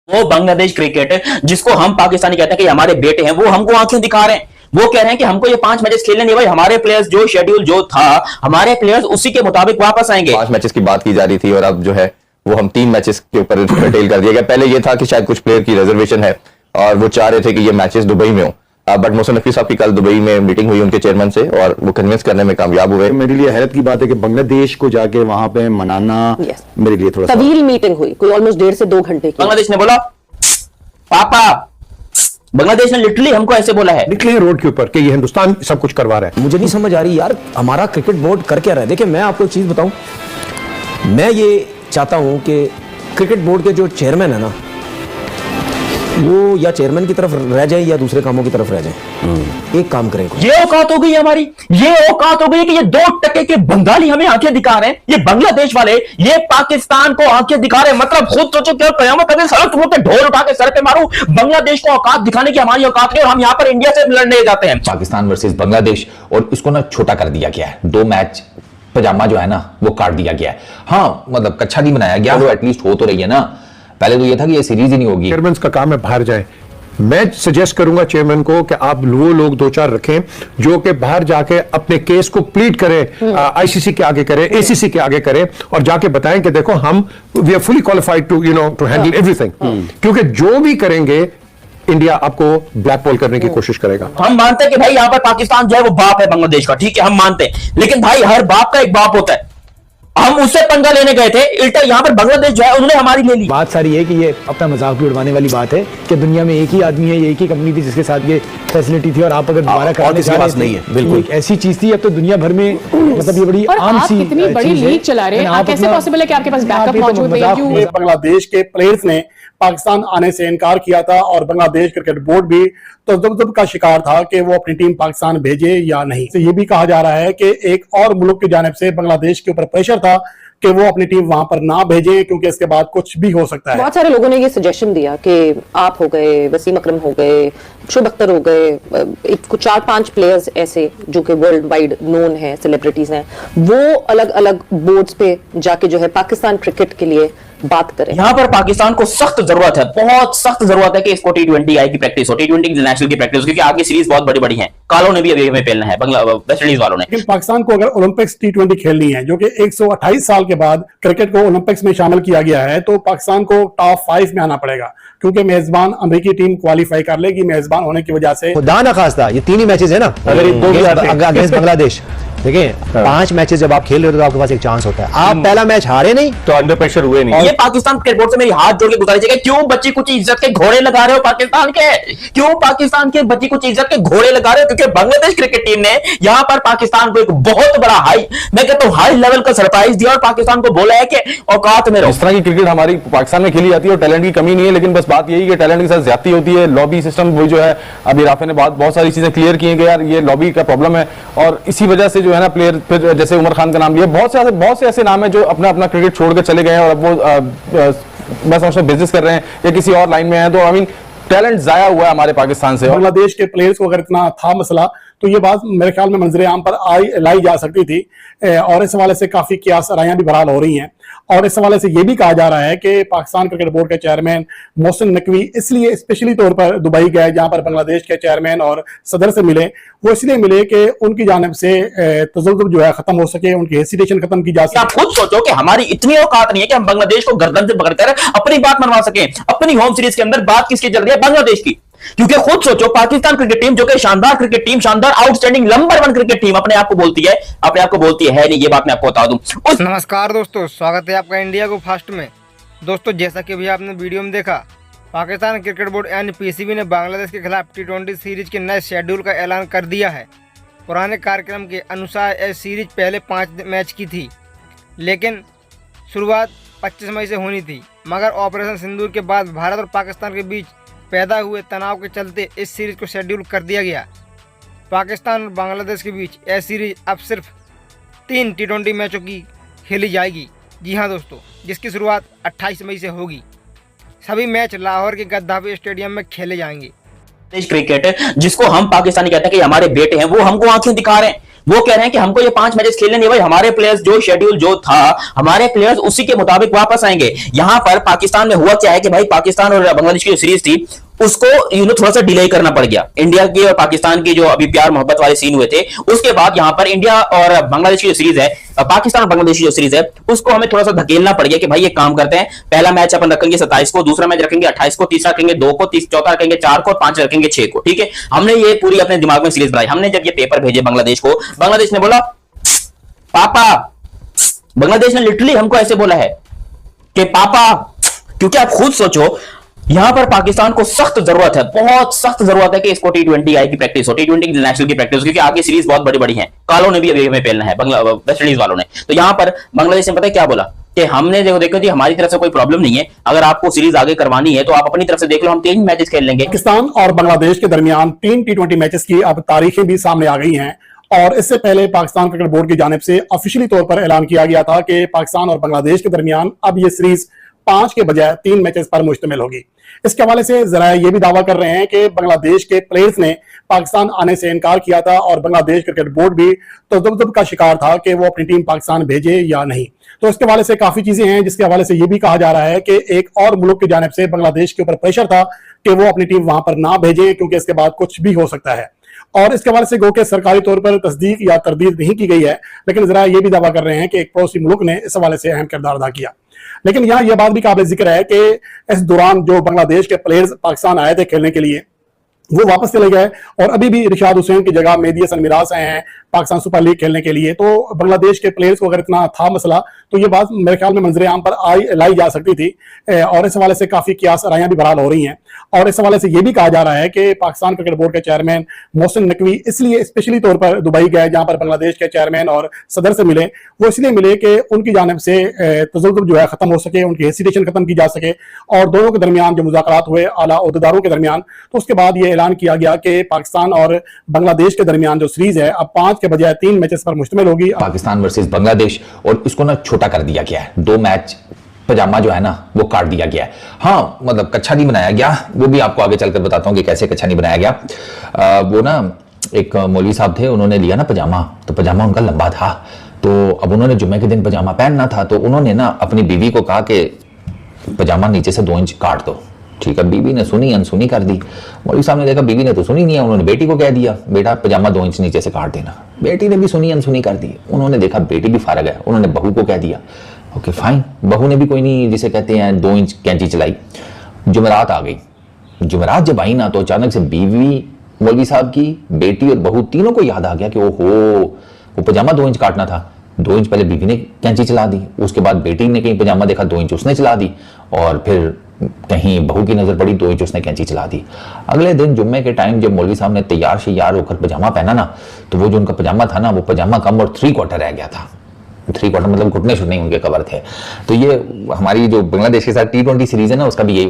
वो बांग्लादेश क्रिकेट जिसको हम पाकिस्तानी कहते हैं कि हमारे बेटे हैं, वो हमको आंखें दिखा रहे हैं। वो कह रहे हैं कि हमको ये 5 मैचेस खेलने नहीं भाई, हमारे प्लेयर्स जो शेड्यूल जो था, हमारे प्लेयर्स उसी के मुताबिक वापस आएंगे। 5 मैचेस की बात की जा रही थी और अब जो है वो हम 3 मैचेस के ऊपर रिटेल कर दिया गया। पहले ये था कि शायद कुछ प्लेयर की रिजर्वेशन है और वो चाह रहे थे कि ये मैचेस दुबई में हो, बट मोहसिन नकवी साहब की कल दुबई में मीटिंग हुई उनके चेयरमैन से और वो कन्विंस करने में कामयाब हुए। मेरे लिए हैरत की बात है कि बांग्लादेश को जाके वहां पे मनाना मेरे लिए थोड़ा तवील मीटिंग हुई, कोई ऑलमोस्ट 1.5 से 2 घंटे की। बांग्लादेश ने बोला पापा, बांग्लादेश ने लिटरली हमको ऐसे बोला है, निकले रोड के ऊपर कि ये हिंदुस्तान सब कुछ करवा रहा है। मुझे नहीं समझ आ रही यार, हमारा क्रिकेट बोर्ड कर क्या रहा है। देखिए मैं आपको एक चीज बताऊं, मैं ये चाहता हूं कि क्रिकेट बोर्ड के जो चेयरमैन है ना, वो या चेयरमैन की तरफ रह जाए या दूसरे कामों की तरफ रह जाए। एक काम करें। ये औकात हो गई हमारी, ये औकात हो गई कि ये 2% के बंगाली हमें आंखें दिखा रहे हैं, ये बांग्लादेश वाले ये पाकिस्तान को आंखें दिखा रहे हैं। मतलब खुद सोचो क्या कयामत अगर सड़क पे ढोल उठा के सर पे मारूं, बांग्लादेश को औकात दिखाने की हमारी औकात नहीं, और हम यहां पर इंडिया से लड़ने जाते हैं। पाकिस्तान वर्सेस बांग्लादेश, और इसको ना छोटा कर दिया गया है। 2 मैच पजामा जो है ना वो काट दिया गया है। हाँ मतलब कच्चा नहीं बनाया गया, तो एटलीस्ट हो तो रही है ना। पहले तो ये था कि ये सीरीज ही नहीं होगी। चेयरमैन का काम है बाहर जाए। मैं सजेस्ट करूंगा चेयरमैन को कि आप वो लोग 2-4 रखें जो कि बाहर जाके अपने केस को प्लीड करें, आईसीसी के आगे करें, एसीसी के आगे करें और जाके बताएं कि देखो हम we are fully qualified to to handle everything. क्योंकि जो भी करेंगे इंडिया आपको ब्लैकबॉल करने की कोशिश करेगा। हम मानते हैं कि भाई यहां पर पाकिस्तान जो है वो बाप है बांग्लादेश का, ठीक है हम मानते हैं, लेकिन भाई हर बाप का एक बाप होता है। हम उससे पंगा लेने गए थे, उल्टा यहां पर बांग्लादेश जो है उन्होंने हमारी ले ली। बात सारी है कि ये अपना मजाक भी उड़वाने वाली बात है कि दुनिया में एक ही आदमी है, एक ही कंपनी थी जिसके साथ ये फैसिलिटी थी, और आप अगर दोबारा कराने जा रहे नहीं है। बिल्कुल ऐसी चीज थी। अब तो दुनिया भर में मतलब ये बड़ी आम सी कितनी बड़ी लीग चला रहे हैं, कैसे पॉसिबल है कि आपके पास बैकअप मौजूद है। बांग्लादेश के प्लेयर्स ने पाकिस्तान आने से इनकार किया था और बांग्लादेश क्रिकेट बोर्ड भी तजब्जुब का शिकार था कि वो अपनी टीम पाकिस्तान भेजे या नहीं। तो ये भी कहा जा रहा है कि एक और मुल्क की जानिब से बांग्लादेश के ऊपर प्रेशर था कि वो अपनी टीम वहां पर ना भेजे, क्योंकि इसके बाद कुछ भी हो सकता है। बहुत सारे लोगों ने ये सजेशन दिया कि आप हो गए, वसीम अकरम हो गए, शुभ अख्तर हो गए, कुछ 4-5 प्लेयर्स ऐसे जो कि वर्ल्ड वाइड नोन है, सेलिब्रिटीज हैं, वो अलग अलग बोर्ड्स पे जाके जो है पाकिस्तान क्रिकेट के लिए बात करें। यहां पर पाकिस्तान को सख्त जरूरत है, बहुत सख्त जरूरत है कि इसको T20 आई की प्रैक्टिस हो, T20 इंटरनेशनल की प्रैक्टिस हो, क्योंकि आगे सीरीज बहुत बड़ी बड़ी है। कालों ने भी अभी हमें खेलना है, वेस्ट इंडीज वालों ने। लेकिन पाकिस्तान को अगर ओलंपिक्स T20 खेलनी है, जो कि 128 साल के बाद क्रिकेट को ओलंपिक्स में शामिल किया गया है, तो पाकिस्तान को टॉप 5 में आना पड़ेगा, क्योंकि मेजबान अमेरिकी टीम क्वालिफाई कर लेगी मेजबान होने की वजह से। खुदा ना खास्ता ये 3 ही मैचेस है ना अगेंस्ट बांग्लादेश। देखिए 5 मैचेस जब आप खेल रहे हो तो आपके पास एक चांस होता है। आप पहला मैच हारे नहीं तो अंडर प्रेशर हुए नहीं। ये पाकिस्तान क्रिकेट बोर्ड से मेरी हाथ जोड़ के गुजारिश है, क्यों बच्ची कुछ इज्जत के घोड़े लगा रहे हो पाकिस्तान के? क्यों पाकिस्तान के बच्ची कुछ इज्जत के घोड़े लगा रहे हो? क्योंकि बांग्लादेश क्रिकेट टीम ने यहां पर पाकिस्तान को एक बहुत बड़ा मैं कहता हूं हाई लेवल का सरप्राइज दिया और पाकिस्तान को बोला है कि औकात में रहो। इस तरह की क्रिकेट हमारी पाकिस्तान में खेली जाती है और टैलेंट की कमी नहीं है, लेकिन बस बात यही कि टैलेंट के साथ ज्यादती होती है। लॉबी सिस्टम वो जो है, अभी राफे ने बहुत सारी चीजें क्लियर की हैं कि यार ये लॉबी का प्रॉब्लम है, और इसी वजह से जो है ना प्लेयर फिर जैसे उमर खान का नाम लिया, बहुत से ऐसे नाम है जो अपना क्रिकेट छोड़कर चले गए हैं और अब वो मैं समझता हूं बिजनेस कर रहे हैं या किसी और लाइन में हैं। तो आई मीन टैलेंट जाया हुआ है हमारे पाकिस्तान से। बांग्लादेश के प्लेयर्स को अगर इतना था मसला, तो ये बात मेरे ख्याल में मंजरे आम पर लाई जा सकती थी, और इस हवाले से काफी कियास रायां भी बहाल हो रही हैं। और इस हवाले से यह भी कहा जा रहा है कि पाकिस्तान क्रिकेट बोर्ड के चेयरमैन मोहसिन नकवी इसलिए स्पेशली तौर पर दुबई गए, जहां पर बांग्लादेश के चेयरमैन और सदर से मिले। वो इसलिए मिले कि उनकी जानिब से तजल्जुल जो है खत्म हो सके, उनकी हेसिटेशन खत्म की जा सके। आप खुद सोचो कि हमारी इतनी औकात नहीं है कि हम बांग्लादेश को गर्दन से पकड़कर अपनी बात मनवा सकें। अपनी होम सीरीज के अंदर बात किसकी चल रही है? बांग्लादेश की। क्योंकि खुद सोचो पाकिस्तान क्रिकेट टीम जो कि शानदार क्रिकेट टीम, शानदार आउटस्टैंडिंग नंबर 1 क्रिकेट टीम अपने आप को बोलती है, नहीं, ये बात मैं आपको बता दूं। नमस्कार दोस्तों, स्वागत है आपका इंडिया को फास्ट में। दोस्तों जैसा कि अभी आपने वीडियो में देखा, पाकिस्तान क्रिकेट बोर्ड यानी पीसीबी ने बांग्लादेश के खिलाफ T20 सीरीज के नए शेड्यूल का ऐलान कर दिया है। पुराने कार्यक्रम के अनुसार यह सीरीज पहले 5 मैच की थी, लेकिन शुरुआत 25 मई से होनी थी, मगर ऑपरेशन सिंदूर के बाद भारत और पाकिस्तान के बीच पैदा हुए तनाव के चलते इस सीरीज को शेड्यूल कर दिया गया। पाकिस्तान और बांग्लादेश के बीच यह सीरीज अब सिर्फ 3 T20 मैचों की खेली जाएगी। जी हाँ दोस्तों, जिसकी शुरुआत 28 मई से होगी। सभी मैच लाहौर के गद्दाफी स्टेडियम में खेले जाएंगे। क्रिकेट जिसको हम पाकिस्तानी कहते हैं कि हमारे बेटे हैं, वो हमको आंखें दिखा रहे हैं। वो कह रहे हैं कि हमको ये 5 मैचेस खेलने नहीं, भाई हमारे प्लेयर्स जो शेड्यूल जो था, हमारे प्लेयर्स उसी के मुताबिक वापस आएंगे। यहां पर पाकिस्तान में हुआ क्या है कि भाई पाकिस्तान और बांग्लादेश की जो सीरीज थी उसको थोड़ा सा डिले करना पड़ गया। इंडिया की और पाकिस्तान की जो अभी प्यार मोहब्बत वाले सीन हुए थे, उसके बाद यहां पर इंडिया और बांग्लादेश की जो सीरीज है, पाकिस्तान और बांग्लादेश की जो सीरीज है, उसको हमें थोड़ा सा धकेलना पड़ गया कि भाई ये काम करते हैं, पहला मैच अपन रखेंगे 27 को, दूसरा मैच रखेंगे 28 को, तीसरा रखेंगे 2 को, चौथा रखेंगे 4 को, 5 रखेंगे 6 को। ठीक है, हमने ये पूरी अपने दिमाग में सीरीज बनाई। हमने जब ये पेपर भेजे बांग्लादेश को, बांग्लादेश ने बोला पापा, बांग्लादेश ने लिटरली हमको ऐसे बोला है कि पापा, क्योंकि आप खुद सोचो यहां पर पाकिस्तान को सख्त जरूरत है, बहुत सख्त जरूरत है कि इसको T20 आई की प्रैक्टिस हो, T20 इंटरनेशनल की प्रैक्टिस हो, क्योंकि आगे सीरीज बहुत बड़ी बड़ी है। कालों ने भी अभी हमें पेलना है, वेस्ट इंडीज वालों ने। तो यहां पर बांग्लादेश ने पता है क्या बोला कि हमने देखो जी हमारी तरफ से कोई प्रॉब्लम नहीं है, अगर आपको सीरीज आगे करवानी है तो आप अपनी तरफ से देख लो, हम 3 मैचेस खेल लेंगे। पाकिस्तान और बांग्लादेश के दरमियान 3 T20 मैचेस की अब तारीखें भी सामने आ गई हैं। और इससे पहले पाकिस्तान क्रिकेट बोर्ड की जानिब से ऑफिशियली तौर पर ऐलान किया गया था कि पाकिस्तान और बांग्लादेश के दरमियान अब ये सीरीज 5 के बजाय 3 मैचेस पर मुश्तमिल होगी। इसके हवाले से जरा ये भी दावा कर रहे हैं कि बांग्लादेश के प्लेयर्स ने पाकिस्तान आने से इनकार किया था और बांग्लादेश क्रिकेट बोर्ड भी तजब्जुब का शिकार था कि वो अपनी टीम पाकिस्तान भेजे या नहीं। तो इसके हवाले से काफी चीजें हैं, जिसके हवाले से ये भी कहा जा रहा है कि एक और मुल्क की जानिब से बांग्लादेश के ऊपर प्रेशर था कि वो अपनी टीम वहां पर ना भेजे, क्योंकि इसके बाद कुछ भी हो सकता है। और इसके हवाले से गो के सरकारी तौर पर तस्दीक या तरदीद नहीं की गई है, लेकिन जरा ये भी दावा कर रहे हैं कि एक पड़ोसी मुल्क ने इस हवाले से अहम किरदार अदा किया। लेकिन यहाँ यह बात भी काबिल जिक्र है कि इस दौरान जो बांग्लादेश के प्लेयर्स पाकिस्तान आए थे खेलने के लिए, वो वापस चले गए और अभी भी रिशाद हुसैन की जगह मेहदी हसन मिराज आए हैं पाकिस्तान सुपर लीग खेलने के लिए। तो बांग्लादेश के प्लेयर्स को अगर इतना था मसला, तो ये बात मेरे ख्याल में मंजर आम पर लाई जा सकती थी। और इस हवाले से काफी कियास रायां भी बहाल हो रही हैं। और इस हवाले से ये भी कहा जा रहा है कि पाकिस्तान क्रिकेट बोर्ड के चेयरमैन मोहसिन नकवी इसलिए स्पेशली तौर पर दुबई गए, जहां पर बांग्लादेश के चेयरमैन और सदर से मिले। वो इसलिए मिले कि उनकी जानिब से तजल्जुल जो है खत्म हो सके, उनकी हेसिटेशन खत्म की जा सके, और दोनों के दरमियान जो मुज़ाकरात हुए आला ओहदेदारों के दरमियान, तो उसके बाद ये ऐलान किया गया कि पाकिस्तान और बांग्लादेश के दरमियान जो सीरीज है अब 5 के बजाय 3 मैचेस पर मुश्तमिल होगी। पाकिस्तान वर्सेस बांग्लादेश, और इसको ना छोटा कर दिया गया है, 2 मैच पजामा जो है ना वो काट दिया गया है। हाँ, मतलब कच्चा नहीं बनाया गया, वो भी आपको आगे चलकर बताता हूँ कि कैसे कच्चा नहीं बनाया गया। वो ना एक मौलवी साहब थे, उन्होंने लिया ना पजामा, तो पजामा उनका लंबा था, तो अब उन्होंने जुम्मे के दिन पजामा पहनना था, तो उन्होंने ना अपनी बीवी को कहा कि पजामा नीचे से 2 इंच काट दो। ठीक है, बीवी ने सुनी, अनसुनी कर दी। मौलवी साहब ने देखा बीवी ने तो सुनी नहीं है, उन्होंने बेटी को कह दिया बेटा पजामा 2 इंच नीचे से काट देना। बेटी ने भी सुनी अनसुनी कर दी। उन्होंने देखा बेटी भी फारग है, उन्होंने बहू को कह दिया। ओके फाइन, बहू ने भी कोई नहीं, जिसे कहते हैं 2 इंच कैंची चलाई। जुमेरात आ गई। जुमेरात जब आई ना, तो अचानक से बीवी मौलवी साहब की, बेटी और बहू तीनों को याद आ गया कि ओहो, वो पजामा 2 इंच काटना था। 2 इंच पहले बीवी ने कैंची चला दी, उसके बाद बेटी ने कहीं पजामा देखा 2 इंच उसने चला दी, और फिर कहीं बहू की नजर पड़ी 2 इंच उसने कैंची चला दी। अगले दिन जुम्मे के टाइम जब मौलवी साहब ने तैयार शेयार होकर पजामा पहना ना, तो वो जो उनका पजामा था ना, वो पजामा कम और 3/4 रह गया था। 3/4 मतलब घुटने शुटने उनके कवर थे। तो ये हमारी जो बांग्लादेश के साथ T20 सीरीज है ना, उसका भी यही